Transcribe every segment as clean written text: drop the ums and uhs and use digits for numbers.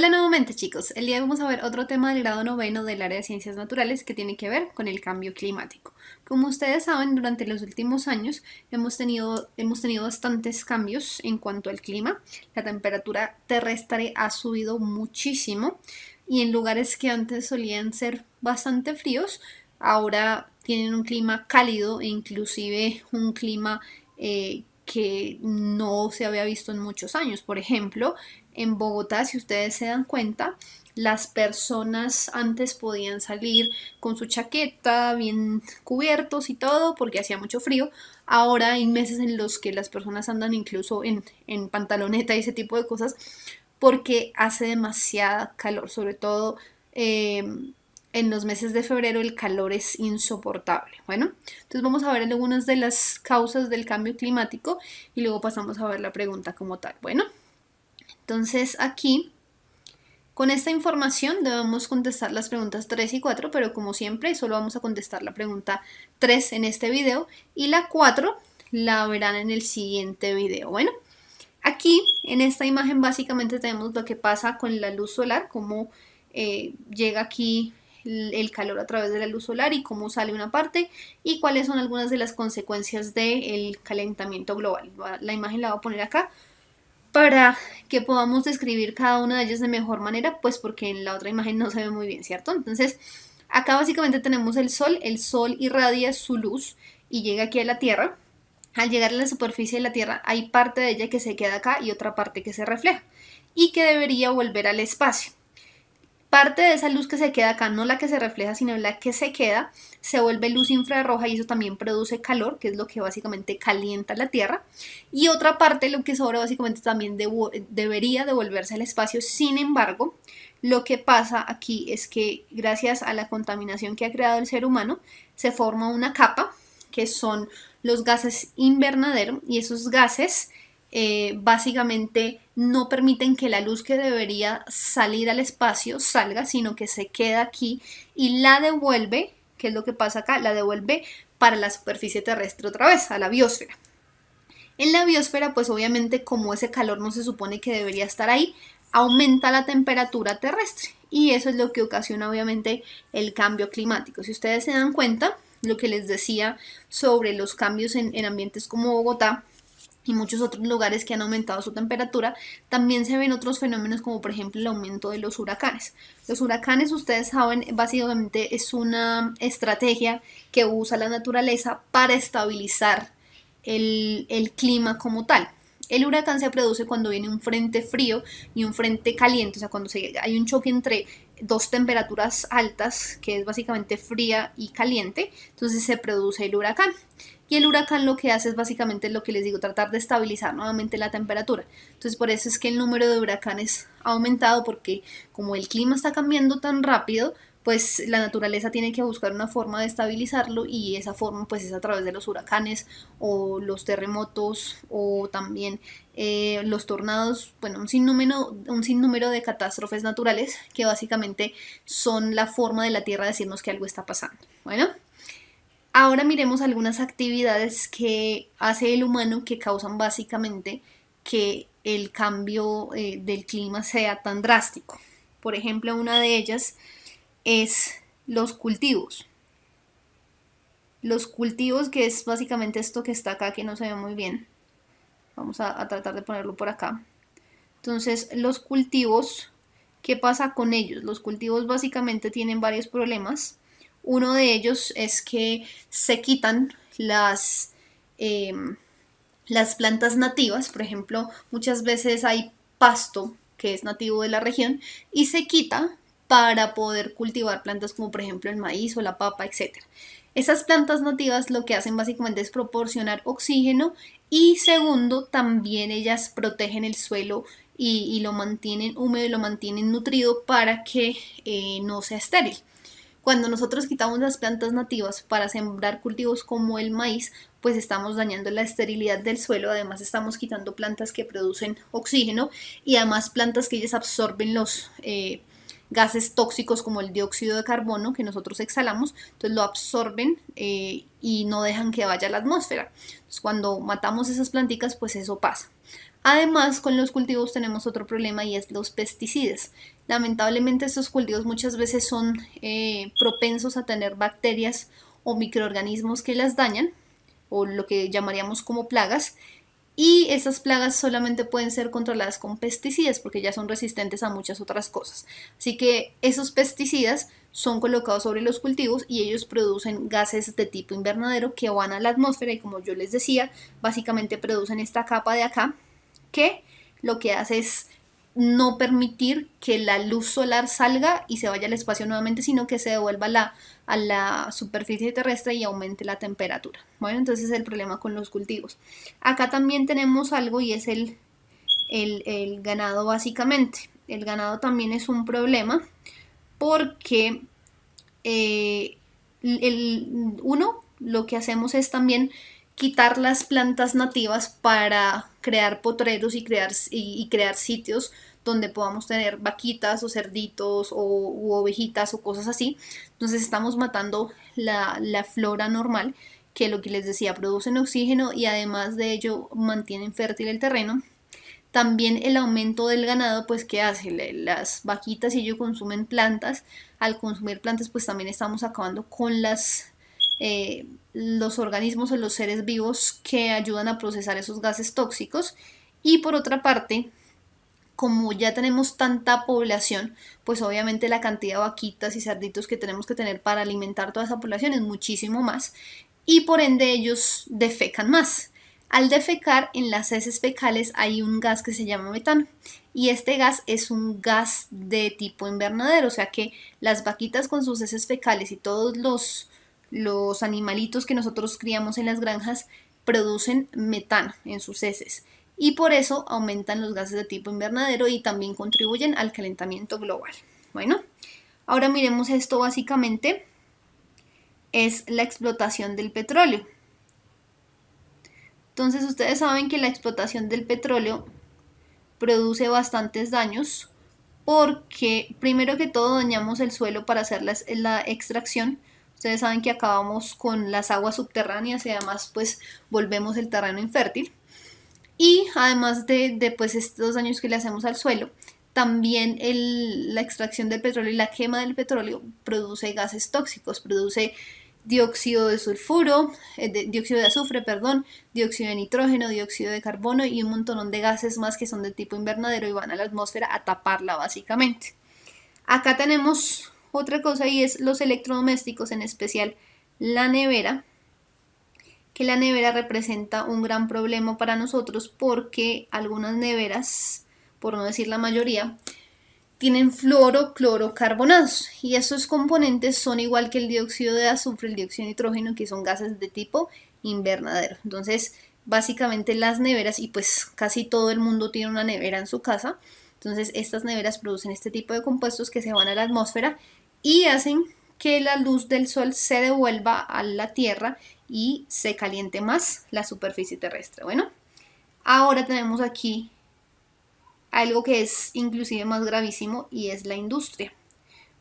Hola nuevamente chicos, el día de hoy vamos a ver otro tema del grado noveno del área de ciencias naturales que tiene que ver con el cambio climático. Como ustedes saben, durante los últimos años hemos tenido bastantes cambios en cuanto al clima. La temperatura terrestre ha subido muchísimo y en lugares que antes solían ser bastante fríos, ahora tienen un clima cálido e inclusive un clima que no se había visto en muchos años. Por ejemplo, en Bogotá, si ustedes se dan cuenta, las personas antes podían salir con su chaqueta, bien cubiertos y todo, porque hacía mucho frío. Ahora hay meses en los que las personas andan incluso en pantaloneta y ese tipo de cosas, porque hace demasiada calor, sobre todo eh, en los meses de febrero el calor es insoportable. Bueno, entonces vamos a ver algunas de las causas del cambio climático y luego pasamos a ver la pregunta como tal. Bueno, entonces aquí con esta información debemos contestar las preguntas 3 y 4, pero como siempre solo vamos a contestar la pregunta 3 en este video y la 4 la verán en el siguiente video. Bueno, aquí en esta imagen básicamente tenemos lo que pasa con la luz solar, cómo llega aquí el calor a través de la luz solar y cómo sale una parte y cuáles son algunas de las consecuencias del calentamiento global. La imagen la voy a poner acá para que podamos describir cada una de ellas de mejor manera, pues porque en la otra imagen no se ve muy bien, ¿cierto? Entonces, acá básicamente tenemos el sol irradia su luz y llega aquí a la Tierra. Al llegar a la superficie de la Tierra hay parte de ella que se queda acá y otra parte que se refleja y que debería volver al espacio. Parte de esa luz que se queda acá, no la que se refleja, sino la que se queda, se vuelve luz infrarroja y eso también produce calor, que es lo que básicamente calienta la Tierra. Y otra parte, lo que sobra básicamente también debería devolverse al espacio. Sin embargo, lo que pasa aquí es que gracias a la contaminación que ha creado el ser humano, se forma una capa que son los gases invernadero y esos gases básicamente no permiten que la luz que debería salir al espacio salga, sino que se queda aquí y la devuelve, que es lo que pasa acá, la devuelve para la superficie terrestre otra vez, a la biosfera. En la biosfera, pues obviamente como ese calor no se supone que debería estar ahí, aumenta la temperatura terrestre y eso es lo que ocasiona obviamente el cambio climático. Si ustedes se dan cuenta, lo que les decía sobre los cambios en ambientes como Bogotá, y muchos otros lugares que han aumentado su temperatura, también se ven otros fenómenos como por ejemplo el aumento de los huracanes. Los huracanes, ustedes saben, básicamente es una estrategia que usa la naturaleza para estabilizar el clima como tal. El huracán se produce cuando viene un frente frío y un frente caliente, o sea, cuando hay un choque entre dos temperaturas altas, que es básicamente fría y caliente, entonces se produce el huracán. Y el huracán lo que hace es básicamente lo que les digo, tratar de estabilizar nuevamente la temperatura. Entonces por eso es que el número de huracanes ha aumentado, porque como el clima está cambiando tan rápido, pues la naturaleza tiene que buscar una forma de estabilizarlo y esa forma pues es a través de los huracanes o los terremotos o también los tornados, bueno, un sinnúmero de catástrofes naturales que básicamente son la forma de la Tierra de decirnos que algo está pasando. Bueno, ahora miremos algunas actividades que hace el humano que causan básicamente que el cambio del clima sea tan drástico. Por ejemplo, una de ellas es los cultivos. Los cultivos, que es básicamente esto que está acá, que no se ve muy bien. Vamos a tratar de ponerlo por acá. Entonces, los cultivos, ¿qué pasa con ellos? Los cultivos básicamente tienen varios problemas. Uno de ellos es que se quitan eh, las plantas nativas. Por ejemplo, muchas veces hay pasto que es nativo de la región y se quita para poder cultivar plantas como por ejemplo el maíz o la papa, etcétera. Esas plantas nativas lo que hacen básicamente es proporcionar oxígeno y segundo, también ellas protegen el suelo y lo mantienen húmedo y lo mantienen nutrido para que no sea estéril. Cuando nosotros quitamos las plantas nativas para sembrar cultivos como el maíz, pues estamos dañando la esterilidad del suelo, además estamos quitando plantas que producen oxígeno y además plantas que ellas absorben los gases tóxicos como el dióxido de carbono que nosotros exhalamos, entonces lo absorben y no dejan que vaya a la atmósfera. Entonces cuando matamos esas plantitas, pues eso pasa. Además, con los cultivos tenemos otro problema y es los pesticidas. Lamentablemente estos cultivos muchas veces son propensos a tener bacterias o microorganismos que las dañan, o lo que llamaríamos como plagas, y esas plagas solamente pueden ser controladas con pesticidas porque ya son resistentes a muchas otras cosas. Así que esos pesticidas son colocados sobre los cultivos y ellos producen gases de tipo invernadero que van a la atmósfera y, como yo les decía, básicamente producen esta capa de acá que lo que hace es no permitir que la luz solar salga y se vaya al espacio nuevamente, sino que se devuelva a la superficie terrestre y aumente la temperatura. Bueno, entonces es el problema con los cultivos. Acá también tenemos algo y es el ganado básicamente. El ganado también es un problema porque uno, lo que hacemos es también quitar las plantas nativas para crear potreros y crear sitios donde podamos tener vaquitas o cerditos u ovejitas o cosas así. Entonces estamos matando la flora normal, que lo que les decía, producen oxígeno y además de ello mantienen fértil el terreno. También el aumento del ganado, pues, ¿qué hace? Las vaquitas y ellos consumen plantas. Al consumir plantas, pues también estamos acabando con los organismos o los seres vivos que ayudan a procesar esos gases tóxicos. Y por otra parte, como ya tenemos tanta población, pues obviamente la cantidad de vaquitas y cerditos que tenemos que tener para alimentar toda esa población es muchísimo más y por ende ellos defecan más. Al defecar, en las heces fecales hay un gas que se llama metano y este gas es un gas de tipo invernadero, o sea que las vaquitas con sus heces fecales y todos los animalitos que nosotros criamos en las granjas producen metano en sus heces y por eso aumentan los gases de tipo invernadero y también contribuyen al calentamiento global. Bueno, ahora miremos esto básicamente es la explotación del petróleo. Entonces ustedes saben que la explotación del petróleo produce bastantes daños porque primero que todo dañamos el suelo para hacer la extracción. Ustedes saben que acabamos con las aguas subterráneas y además pues volvemos el terreno infértil. Y además de pues estos daños que le hacemos al suelo, también la extracción del petróleo y la quema del petróleo produce gases tóxicos, produce dióxido de sulfuro, dióxido de azufre, perdón, dióxido de nitrógeno, dióxido de carbono y un montón de gases más que son de tipo invernadero y van a la atmósfera a taparla básicamente. Acá tenemos otra cosa y es los electrodomésticos, en especial la nevera, que la nevera representa un gran problema para nosotros porque algunas neveras, por no decir la mayoría, tienen fluoroclorocarbonados y esos componentes son igual que el dióxido de azufre, el dióxido de nitrógeno, que son gases de tipo invernadero. Entonces, básicamente las neveras, y pues casi todo el mundo tiene una nevera en su casa, entonces estas neveras producen este tipo de compuestos que se van a la atmósfera y hacen que la luz del sol se devuelva a la Tierra y se caliente más la superficie terrestre. Bueno, ahora tenemos aquí algo que es inclusive más gravísimo y es la industria,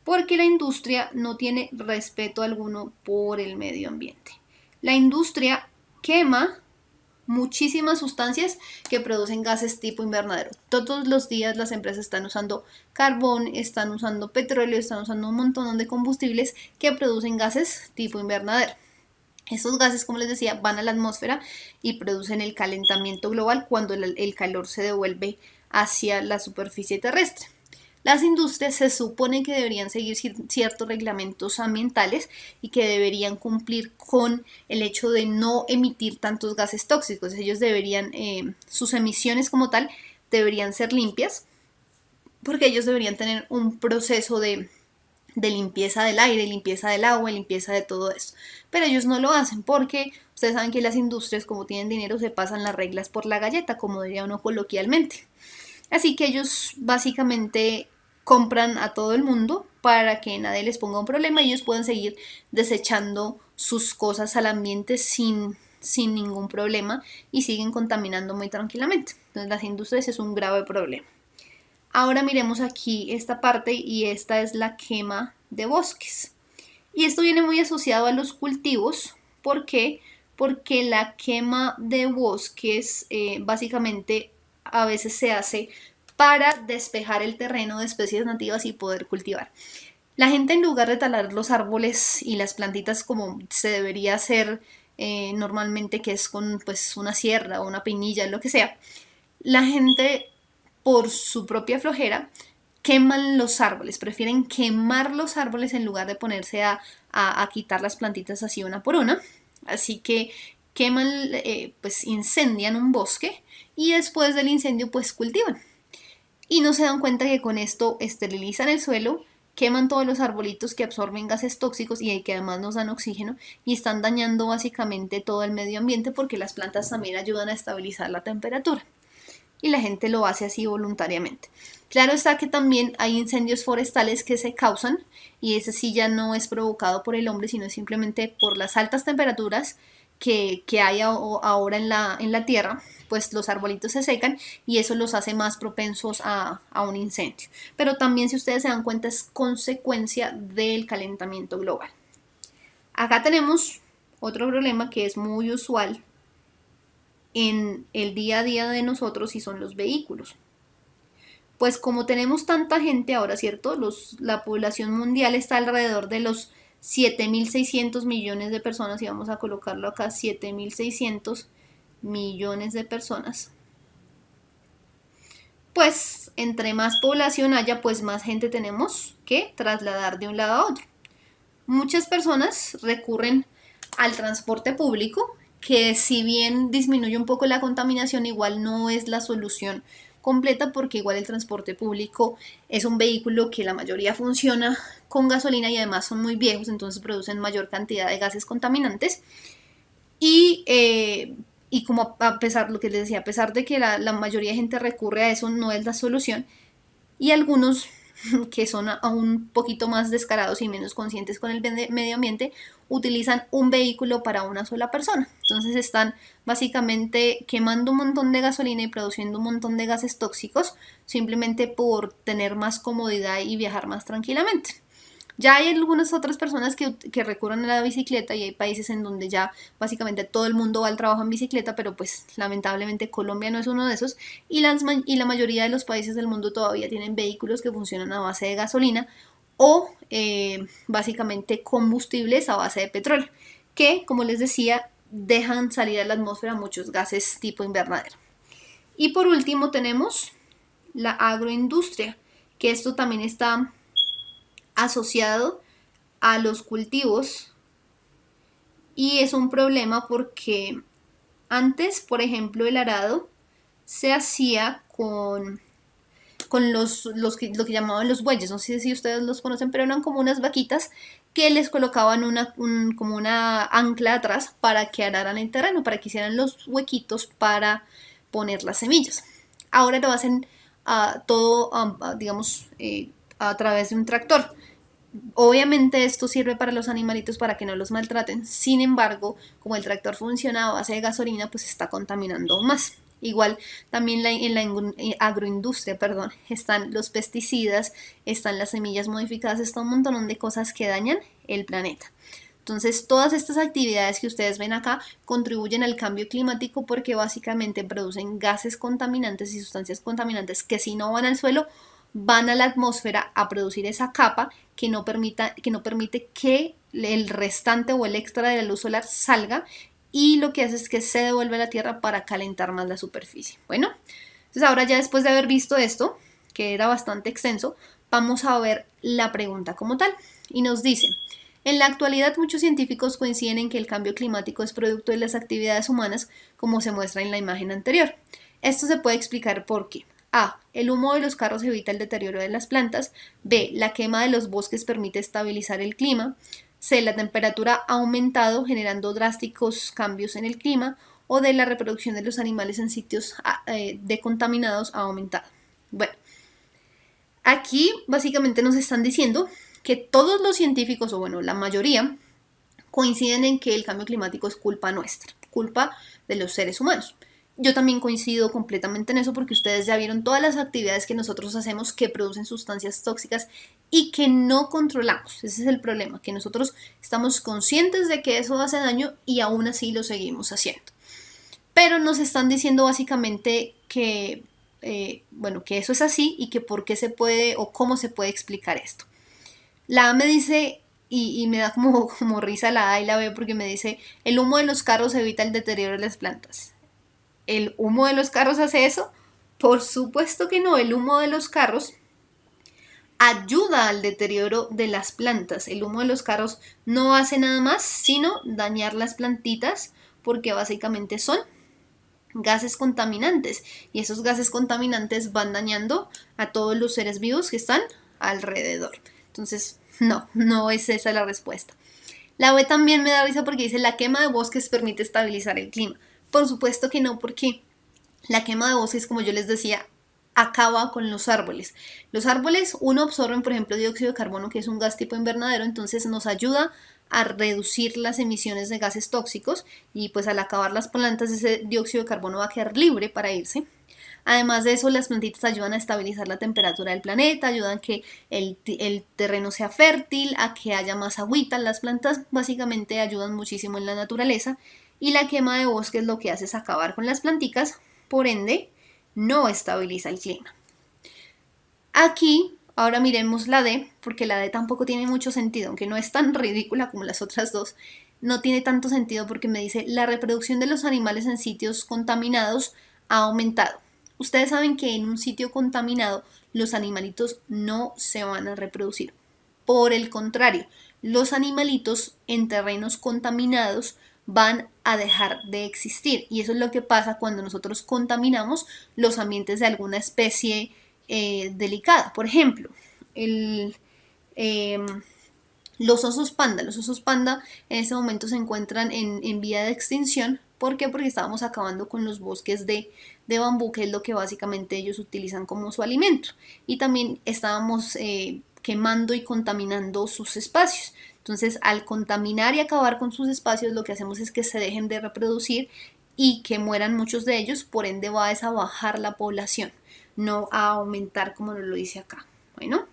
porque la industria no tiene respeto alguno por el medio ambiente. La industria quema muchísimas sustancias que producen gases tipo invernadero. Todos los días las empresas están usando carbón, están usando petróleo, están usando un montón de combustibles que producen gases tipo invernadero. Esos gases, como les decía, van a la atmósfera y producen el calentamiento global cuando el calor se devuelve hacia la superficie terrestre. Las industrias se supone que deberían seguir ciertos reglamentos ambientales y que deberían cumplir con el hecho de no emitir tantos gases tóxicos. Ellos deberían, sus emisiones como tal, deberían ser limpias porque ellos deberían tener un proceso de limpieza del aire, limpieza del agua, limpieza de todo esto. Pero ellos no lo hacen porque ustedes saben que las industrias, como tienen dinero, se pasan las reglas por la galleta, como diría uno coloquialmente. Así que ellos básicamente compran a todo el mundo para que nadie les ponga un problema y ellos puedan seguir desechando sus cosas al ambiente sin ningún problema y siguen contaminando muy tranquilamente. Entonces las industrias es un grave problema. Ahora miremos aquí esta parte y esta es la quema de bosques. Y esto viene muy asociado a los cultivos. ¿Por qué? Porque la quema de bosques básicamente a veces se hace para despejar el terreno de especies nativas y poder cultivar. La gente, en lugar de talar los árboles y las plantitas como se debería hacer normalmente, que es con pues una sierra o una peinilla, lo que sea, la gente, por su propia flojera, queman los árboles, prefieren quemar los árboles en lugar de ponerse a quitar las plantitas así una por una. Así que queman, pues incendian un bosque y después del incendio pues cultivan. Y no se dan cuenta que con esto esterilizan el suelo, queman todos los arbolitos que absorben gases tóxicos y que además nos dan oxígeno, y están dañando básicamente todo el medio ambiente, porque las plantas también ayudan a estabilizar la temperatura. Y la gente lo hace así voluntariamente. Claro está que también hay incendios forestales que se causan, y ese sí ya no es provocado por el hombre, sino simplemente por las altas temperaturas que hay ahora en la tierra. Pues los arbolitos se secan y eso los hace más propensos a un incendio. Pero también, si ustedes se dan cuenta, es consecuencia del calentamiento global. Acá tenemos otro problema que es muy usual en el día a día de nosotros, y son los vehículos. Pues como tenemos tanta gente ahora, ¿cierto? La población mundial está alrededor de los 7.600 millones de personas, y vamos a colocarlo acá, 7.600 millones de personas. Pues entre más población haya, pues más gente tenemos que trasladar de un lado a otro. Muchas personas recurren al transporte público, que si bien disminuye un poco la contaminación, igual no es la solución completa, porque igual el transporte público es un vehículo que la mayoría funciona con gasolina y además son muy viejos, entonces producen mayor cantidad de gases contaminantes. Y como a pesar, lo que les decía, a pesar de que la mayoría de gente recurre a eso, no es la solución. Y algunos que son aún un poquito más descarados y menos conscientes con el medio ambiente, utilizan un vehículo para una sola persona. Entonces están básicamente quemando un montón de gasolina y produciendo un montón de gases tóxicos, simplemente por tener más comodidad y viajar más tranquilamente. Ya hay algunas otras personas que recurren a la bicicleta, y hay países en donde ya básicamente todo el mundo va al trabajo en bicicleta, pero pues lamentablemente Colombia no es uno de esos, y la mayoría de los países del mundo todavía tienen vehículos que funcionan a base de gasolina o básicamente combustibles a base de petróleo, que, como les decía, dejan salir a la atmósfera muchos gases tipo invernadero. Y por último tenemos la agroindustria, que esto también está asociado a los cultivos, y es un problema porque antes, por ejemplo, el arado se hacía con lo que llamaban los bueyes. No sé si ustedes los conocen, pero eran como unas vaquitas que les colocaban como una ancla atrás para que araran el terreno, para que hicieran los huequitos para poner las semillas. Ahora lo hacen todo, digamos, a través de un tractor. Obviamente esto sirve para los animalitos, para que no los maltraten. Sin embargo, como el tractor funciona a base de gasolina, pues está contaminando más. Igual también en la agroindustria, perdón, están los pesticidas, están las semillas modificadas, está un montón de cosas que dañan el planeta. Entonces, todas estas actividades que ustedes ven acá contribuyen al cambio climático, porque básicamente producen gases contaminantes y sustancias contaminantes que, si no van al suelo, van a la atmósfera a producir esa capa que no permite que el restante o el extra de la luz solar salga, y lo que hace es que se devuelve a la Tierra para calentar más la superficie. Bueno, entonces ahora, ya después de haber visto esto, que era bastante extenso, vamos a ver la pregunta como tal. Y nos dice: en la actualidad, muchos científicos coinciden en que el cambio climático es producto de las actividades humanas, como se muestra en la imagen anterior. Esto se puede explicar por qué: A. El humo de los carros evita el deterioro de las plantas. B. La quema de los bosques permite estabilizar el clima. C. La temperatura ha aumentado, generando drásticos cambios en el clima. O D. La reproducción de los animales en sitios decontaminados ha aumentado. Bueno, aquí básicamente nos están diciendo que todos los científicos, o bueno, la mayoría, coinciden en que el cambio climático es culpa nuestra, culpa de los seres humanos. Yo también coincido completamente en eso, porque ustedes ya vieron todas las actividades que nosotros hacemos que producen sustancias tóxicas y que no controlamos. Ese es el problema, que nosotros estamos conscientes de que eso hace daño y aún así lo seguimos haciendo. Pero nos están diciendo básicamente que bueno, que eso es así y que por qué se puede o cómo se puede explicar esto. La A me dice, y me da como risa la A y la B porque me dice, el humo de los carros evita el deterioro de las plantas. ¿El humo de los carros hace eso? Por supuesto que no, el humo de los carros ayuda al deterioro de las plantas. El humo de los carros no hace nada más sino dañar las plantitas porque básicamente son gases contaminantes y esos gases contaminantes van dañando a todos los seres vivos que están alrededor. Entonces, no es esa la respuesta. La B también me da risa porque dice la quema de bosques permite estabilizar el clima. Por supuesto que no, porque la quema de bosques, como yo les decía, acaba con los árboles. Los árboles, uno absorben, por ejemplo, dióxido de carbono, que es un gas tipo invernadero, entonces nos ayuda a reducir las emisiones de gases tóxicos y pues al acabar las plantas ese dióxido de carbono va a quedar libre para irse. Además de eso, las plantitas ayudan a estabilizar la temperatura del planeta, ayudan a que el terreno sea fértil, a que haya más agüita. Las plantas básicamente ayudan muchísimo en la naturaleza y la quema de bosques lo que hace es acabar con las plantitas, por ende, no estabiliza el clima. Aquí, ahora miremos la D, porque la D tampoco tiene mucho sentido, aunque no es tan ridícula como las otras dos. No tiene tanto sentido porque me dice la reproducción de los animales en sitios contaminados ha aumentado. Ustedes saben que en un sitio contaminado los animalitos no se van a reproducir. Por el contrario, los animalitos en terrenos contaminados van a dejar de existir. Y eso es lo que pasa cuando nosotros contaminamos los ambientes de alguna especie delicada. Por ejemplo, eh, los osos panda. Los osos panda en este momento se encuentran en vía de extinción. ¿Por qué? Porque estábamos acabando con los bosques de bambú, que es lo que básicamente ellos utilizan como su alimento. Y también estábamos quemando y contaminando sus espacios. Entonces, al contaminar y acabar con sus espacios, lo que hacemos es que se dejen de reproducir y que mueran muchos de ellos, por ende va a bajar la población, no a aumentar como nos lo dice acá. Bueno.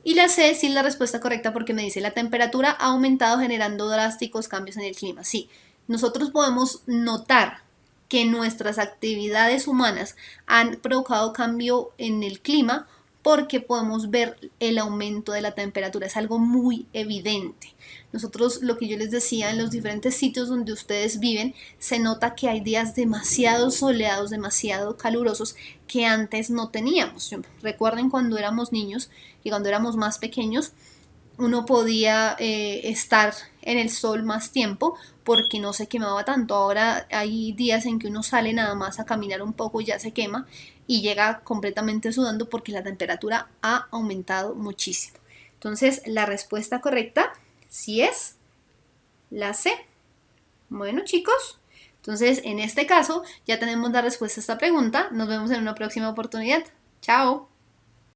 Y la C sí es la respuesta correcta porque me dice la temperatura ha aumentado generando drásticos cambios en el clima. Sí, nosotros podemos notar que nuestras actividades humanas han provocado cambio en el clima porque podemos ver el aumento de la temperatura, es algo muy evidente. Nosotros, lo que yo les decía, en los diferentes sitios donde ustedes viven, se nota que hay días demasiado soleados, demasiado calurosos que antes no teníamos. Recuerden cuando éramos niños y cuando éramos más pequeños, uno podía estar en el sol más tiempo porque no se quemaba tanto. Ahora hay días en que uno sale nada más a caminar un poco y ya se quema y llega completamente sudando porque la temperatura ha aumentado muchísimo. Entonces la respuesta correcta sí es la C. Bueno, chicos, entonces en este caso ya tenemos la respuesta a esta pregunta. Nos vemos en una próxima oportunidad. Chao.